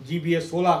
GBA 16,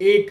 1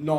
9,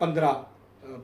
15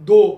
2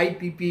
IPP,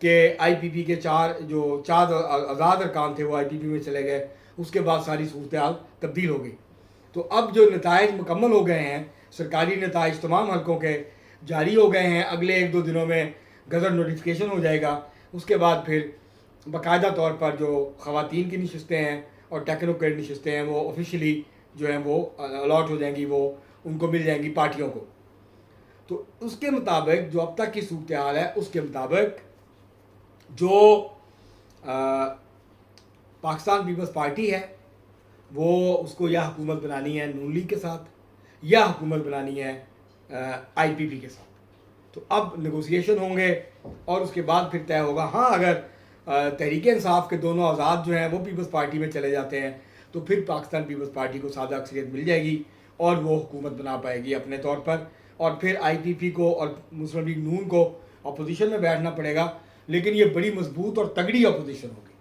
کہ آئی پی پی کے چار آزاد ارکان تھے وہ آئی پی پی میں چلے گئے، اس کے بعد ساری صورتحال تبدیل ہو گئی. تو اب جو نتائج مکمل ہو گئے ہیں، سرکاری نتائج تمام حلقوں کے جاری ہو گئے ہیں، اگلے 1-2 دنوں میں گزر نوٹیفیکیشن ہو جائے گا. اس کے بعد پھر باقاعدہ طور پر جو خواتین کی نشستیں ہیں اور ٹیکنوکریٹ نشستیں ہیں وہ آفیشیلی جو ہیں وہ الاٹ ہو جائیں گی، وہ ان کو مل جائیں گی پارٹیوں کو. تو اس کے مطابق جو اب تک کی صورتحال ہے اس کے مطابق جو پاکستان پیپلز پارٹی ہے وہ اس کو یا حکومت بنانی ہے نون لیگ کے ساتھ یا حکومت بنانی ہے آئی پی پی کے ساتھ. تو اب نیگوسیشن ہوں گے اور اس کے بعد پھر طے ہوگا. ہاں اگر تحریک انصاف کے دونوں آزاد جو ہیں وہ پیپلز پارٹی میں چلے جاتے ہیں تو پھر پاکستان پیپلز پارٹی کو سادہ اکثریت مل جائے گی اور وہ حکومت بنا پائے گی اپنے طور پر، اور پھر آئی پی پی کو اور مسلم لیگ نون کو اپوزیشن میں بیٹھنا پڑے گا، لیکن یہ بڑی مضبوط اور تگڑی اپوزیشن ہوگی.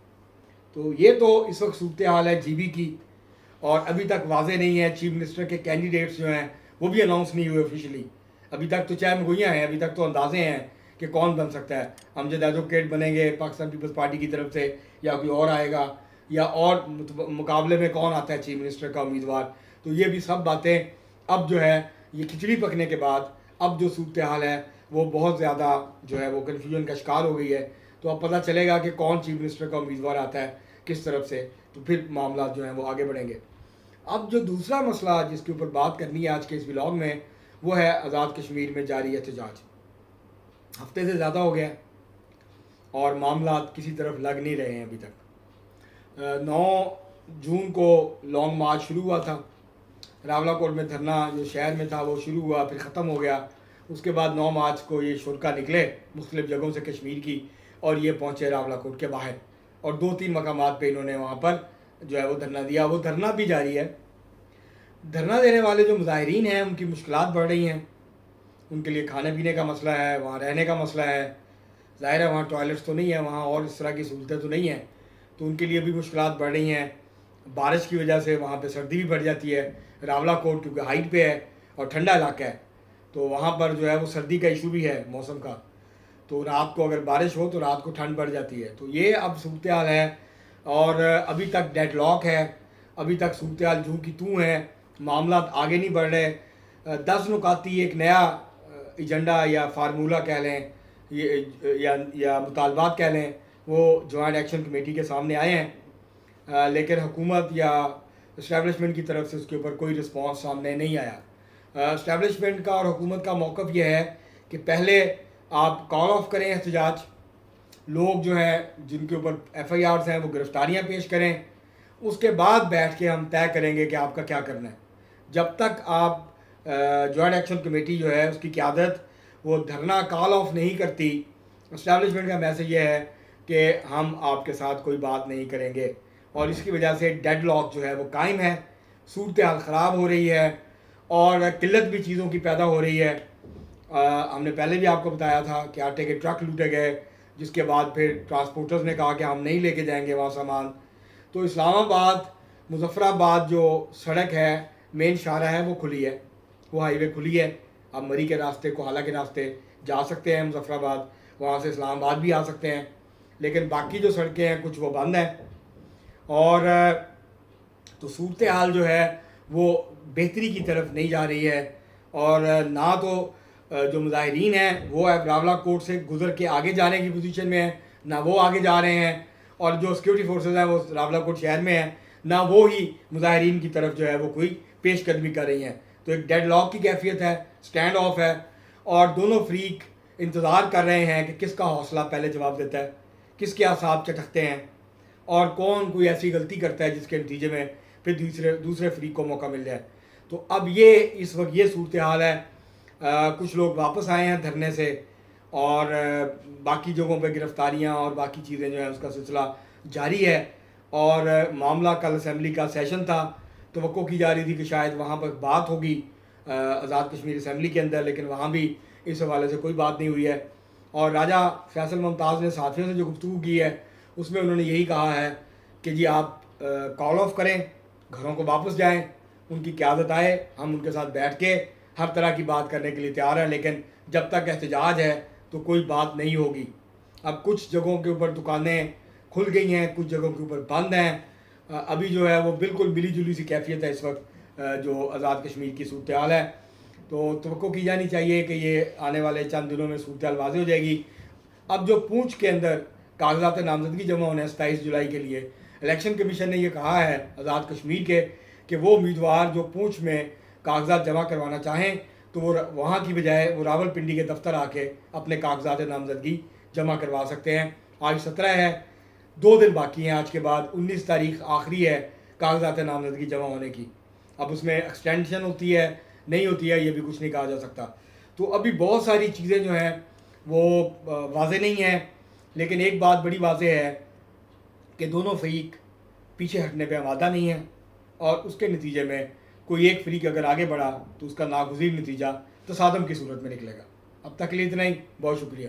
تو یہ تو اس وقت صورتحال ہے جی بی کی، اور ابھی تک واضح نہیں ہے. چیف منسٹر کے کینڈیڈیٹس جو ہیں وہ بھی اناؤنس نہیں ہوئے آفیشیلی. ابھی تک تو چائے مگویاں ہیں، ابھی تک تو اندازے ہیں کہ کون بن سکتا ہے. امجد ایڈوکیٹ بنیں گے پاکستان پیپلز پارٹی کی طرف سے یا کوئی اور آئے گا، یا اور مقابلے میں کون آتا ہے چیف منسٹر کا امیدوار. تو یہ بھی سب باتیں اب جو ہے یہ کھچڑی پکنے کے بعد اب جو صورتحال ہے وہ بہت زیادہ جو ہے وہ کنفیوژن کا شکار ہو گئی ہے. تو اب پتہ چلے گا کہ کون چیف منسٹر کا امیدوار آتا ہے کس طرف سے، تو پھر معاملات جو ہیں وہ آگے بڑھیں گے. اب جو دوسرا مسئلہ جس کے اوپر بات کرنی ہے آج کے اس ولاگ میں وہ ہے آزاد کشمیر میں جاری احتجاج. ہفتے سے زیادہ ہو گیا اور معاملات کسی طرف لگ نہیں رہے ہیں ابھی تک. 9 جون کو لانگ مارچ شروع ہوا تھا، راولہ کوٹ میں دھرنا جو شہر میں تھا وہ شروع ہوا پھر ختم ہو گیا. اس کے بعد 9 مارچ کو یہ شرکا نکلے مختلف جگہوں سے کشمیر کی اور یہ پہنچے راولہ کوٹ کے باہر، اور 2-3 مقامات پہ انہوں نے وہاں پر جو ہے وہ دھرنا دیا. وہ دھرنا بھی جاری ہے. دھرنا دینے والے جو مظاہرین ہیں ان کی مشکلات بڑھ رہی ہیں. ان کے لیے کھانے پینے کا مسئلہ ہے، وہاں رہنے کا مسئلہ ہے. ظاہر ہے وہاں ٹوائلٹس تو نہیں ہیں وہاں اور اس طرح کی سہولتیں تو نہیں ہیں، تو ان کے لیے بھی مشکلات بڑھ رہی ہیں. بارش کی وجہ سے وہاں پہ سردی بھی بڑھ جاتی ہے. راولہ کوٹ کیونکہ ہائٹ پہ ہے اور ٹھنڈا علاقہ ہے تو وہاں پر جو ہے وہ سردی کا ایشو بھی ہے موسم کا. تو رات کو اگر بارش ہو تو رات کو ٹھنڈ بڑھ جاتی ہے. تو یہ اب صورتحال ہے اور ابھی تک ڈیڈ لاک ہے. ابھی تک صورتحال جوں کی توں ہے، معاملات آگے نہیں بڑھ رہے. 10 نکاتی ایک نیا ایجنڈا یا فارمولہ کہہ لیں یا مطالبات کہہ لیں وہ جوائنٹ ایکشن کمیٹی کے سامنے آئے ہیں، لیکن حکومت یا اسٹیبلشمنٹ کی طرف سے اس کے اوپر کوئی رسپانس سامنے نہیں آیا. اسٹیبلشمنٹ کا اور حکومت کا موقف یہ ہے کہ پہلے آپ کال آف کریں احتجاج، لوگ جو ہیں جن کے اوپر ایف آئی آرز ہیں وہ گرفتاریاں پیش کریں، اس کے بعد بیٹھ کے ہم طے کریں گے کہ آپ کا کیا کرنا ہے. جب تک آپ جوائنٹ ایکشن کمیٹی جو ہے اس کی قیادت وہ دھرنا کال آف نہیں کرتی، اسٹیبلشمنٹ کا میسج یہ ہے کہ ہم آپ کے ساتھ کوئی بات نہیں کریں گے. اور اس کی وجہ سے ڈیڈ لاک جو ہے وہ قائم ہے. صورتحال خراب ہو رہی ہے اور قلت بھی چیزوں کی پیدا ہو رہی ہے. ہم نے پہلے بھی آپ کو بتایا تھا کہ آٹے کے ٹرک لوٹے گئے، جس کے بعد پھر ٹرانسپورٹرز نے کہا کہ ہم نہیں لے کے جائیں گے وہاں سامان. تو اسلام آباد مظفر آباد جو سڑک ہے مین شاہراہ ہے وہ کھلی ہے، وہ ہائی وے کھلی ہے. آپ مری کے راستے کوہالہ کے راستے جا سکتے ہیں مظفر آباد، وہاں سے اسلام آباد بھی آ سکتے ہیں. لیکن باقی جو سڑکیں ہیں کچھ وہ بند ہیں. اور تو صورتحال جو ہے وہ بہتری کی طرف نہیں جا رہی ہے. اور نہ تو جو مظاہرین ہیں وہ راولہ کوٹ سے گزر کے آگے جانے کی پوزیشن میں ہیں، نہ وہ آگے جا رہے ہیں، اور جو سیکورٹی فورسز ہیں وہ راولہ کوٹ شہر میں ہیں، نہ وہ ہی مظاہرین کی طرف جو ہے وہ کوئی پیش قدمی کر رہی ہیں. تو ایک ڈیڈ لاک کی کیفیت ہے، سٹینڈ آف ہے، اور دونوں فریق انتظار کر رہے ہیں کہ کس کا حوصلہ پہلے جواب دیتا ہے، کس کے اعصاب چٹکتے ہیں، اور کون کوئی ایسی غلطی کرتا ہے جس کے نتیجے میں پھر دوسرے فریق کو موقع مل جائے. تو اب یہ اس وقت یہ صورتحال ہے. کچھ لوگ واپس آئے ہیں دھرنے سے، اور باقی جگہوں پہ گرفتاریاں اور باقی چیزیں جو ہیں اس کا سلسلہ جاری ہے. اور معاملہ کل اسمبلی کا سیشن تھا، توقع کی جا رہی تھی کہ شاید وہاں پر بات ہوگی آزاد کشمیر اسمبلی کے اندر، لیکن وہاں بھی اس حوالے سے کوئی بات نہیں ہوئی ہے. اور راجہ فیصل ممتاز نے صحافیوں سے جو گفتگو کی ہے اس میں انہوں نے یہی کہا ہے کہ جی آپ کال آف کریں، گھروں کو واپس جائیں، ان کی قیادت آئے، ہم ان کے ساتھ بیٹھ کے ہر طرح کی بات کرنے کے لیے تیار ہیں، لیکن جب تک احتجاج ہے تو کوئی بات نہیں ہوگی. اب کچھ جگہوں کے اوپر دکانیں کھل گئی ہیں، کچھ جگہوں کے اوپر بند ہیں. ابھی جو ہے وہ بالکل ملی جلی سی کیفیت ہے اس وقت جو آزاد کشمیر کی صورتحال ہے. تو توقع کی جانی چاہیے کہ یہ آنے والے چند دنوں میں صورتحال واضح ہو جائے گی. اب جو پونچھ کے اندر کاغذات نامزدگی جمع ہونے ہیں 27 جولائی کے لیے، الیکشن کمیشن نے یہ کہا ہے آزاد کشمیر کے کہ وہ امیدوار جو پونچھ میں کاغذات جمع کروانا چاہیں تو وہ وہاں کی بجائے وہ راول پنڈی کے دفتر آ کے اپنے کاغذات نامزدگی جمع کروا سکتے ہیں. آج 17 ہے، 2 دن باقی ہیں. آج کے بعد 19 تاریخ آخری ہے کاغذات نامزدگی جمع ہونے کی. اب اس میں ایکسٹینشن ہوتی ہے نہیں ہوتی ہے یہ بھی کچھ نہیں کہا جا سکتا. تو ابھی بہت ساری چیزیں جو ہیں وہ واضح نہیں ہیں، لیکن ایک بات بڑی واضح ہے کہ دونوں فریق پیچھے ہٹنے پہ آمادہ نہیں ہیں، اور اس کے نتیجے میں کوئی ایک فریق اگر آگے بڑھا تو اس کا ناگزیر نتیجہ تصادم کی صورت میں نکلے گا. اب تک کے لیے اتنا ہی. بہت شکریہ.